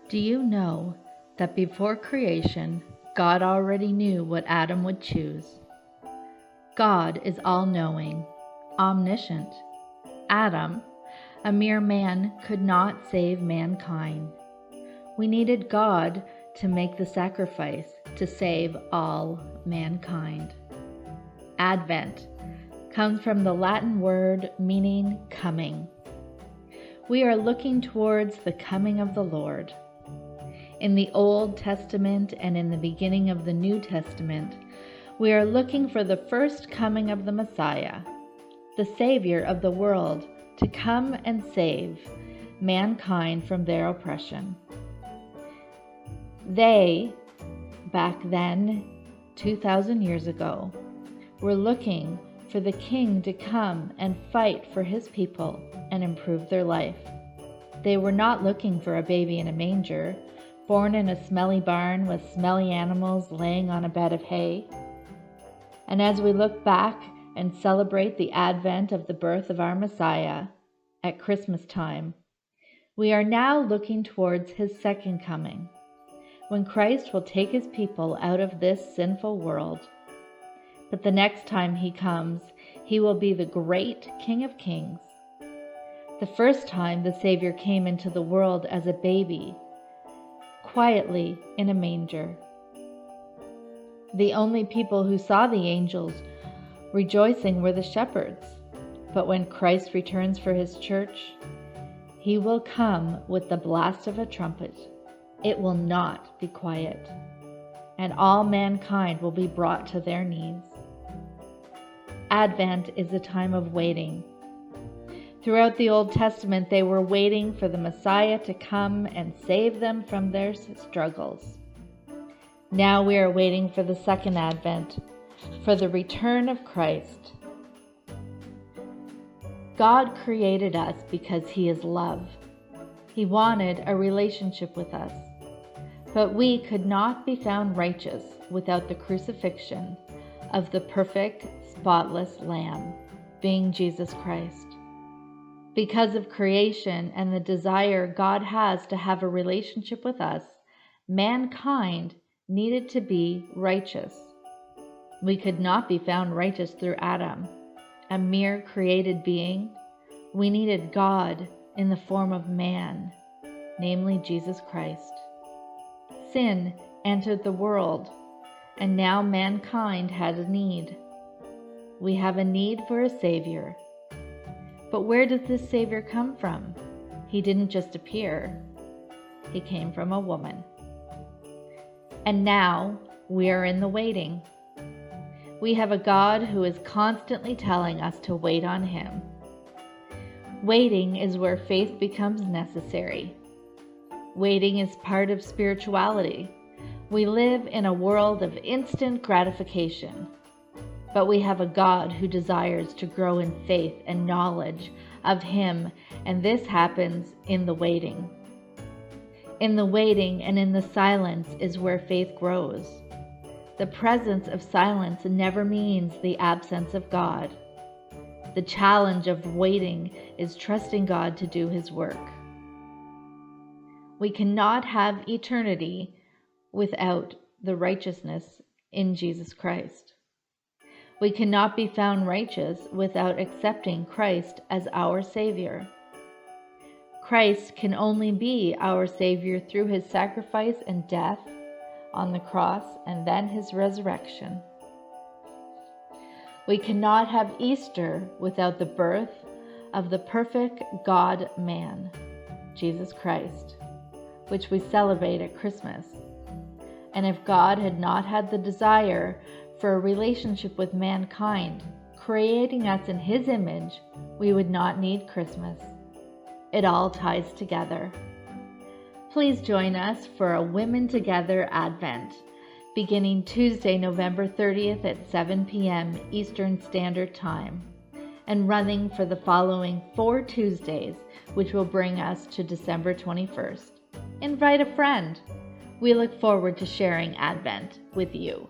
Do you know that before creation, God already knew what Adam would choose? God is all-knowing, omniscient. Adam, a mere man, could not save mankind. We needed God to make the sacrifice to save all mankind. Advent comes from the Latin word meaning coming. We are looking towards the coming of the Lord. In the Old Testament and in the beginning of the New Testament, we are looking for the first coming of the Messiah, the Savior of the world, to come and save mankind from their oppression. They, back then, 2,000 years ago, were looking for the King to come and fight for his people and improve their life. They were not looking for a baby in a manger, born in a smelly barn with smelly animals laying on a bed of hay. And as we look back and celebrate the advent of the birth of our Messiah at Christmas time, we are now looking towards his second coming, when Christ will take his people out of this sinful world. But the next time he comes, he will be the great King of Kings. The first time the Savior came into the world as a baby, quietly in a manger. The only people who saw the angels rejoicing were the shepherds. But when Christ returns for his church, he will come with the blast of a trumpet. It will not be quiet, and all mankind will be brought to their knees. Advent is a time of waiting. Throughout the Old Testament, they were waiting for the Messiah to come and save them from their struggles. Now we are waiting for the second Advent, for the return of Christ. God created us because he is love. He wanted a relationship with us. But we could not be found righteous without the crucifixion of the perfect, spotless Lamb, being Jesus Christ. Because of creation and the desire God has to have a relationship with us, mankind needed to be righteous. We could not be found righteous through Adam, a mere created being. We needed God in the form of man, namely Jesus Christ. Sin entered the world, and now mankind had a need. We have a need for a Savior. But where does this Savior come from? He didn't just appear. He came from a woman. And now we are in the waiting. We have a God who is constantly telling us to wait on him. Waiting is where faith becomes necessary. Waiting is part of spirituality. We live in a world of instant gratification, but we have a God who desires to grow in faith and knowledge of him, and this happens in the waiting. In the waiting and in the silence is where faith grows. The presence of silence never means the absence of God. The challenge of waiting is trusting God to do his work. We cannot have eternity without the righteousness in Jesus Christ. We cannot be found righteous without accepting Christ as our Savior. Christ can only be our Savior through his sacrifice and death on the cross and then his resurrection. We cannot have Easter without the birth of the perfect God-man, Jesus Christ, which we celebrate at Christmas. And if God had not had the desire for a relationship with mankind, creating us in his image, we would not need Christmas. It all ties together. Please join us for a Women Together Advent, beginning Tuesday, November 30th at 7 p.m. Eastern Standard Time, and running for the following 4 Tuesdays, which will bring us to December 21st. Invite a friend. We look forward to sharing Advent with you.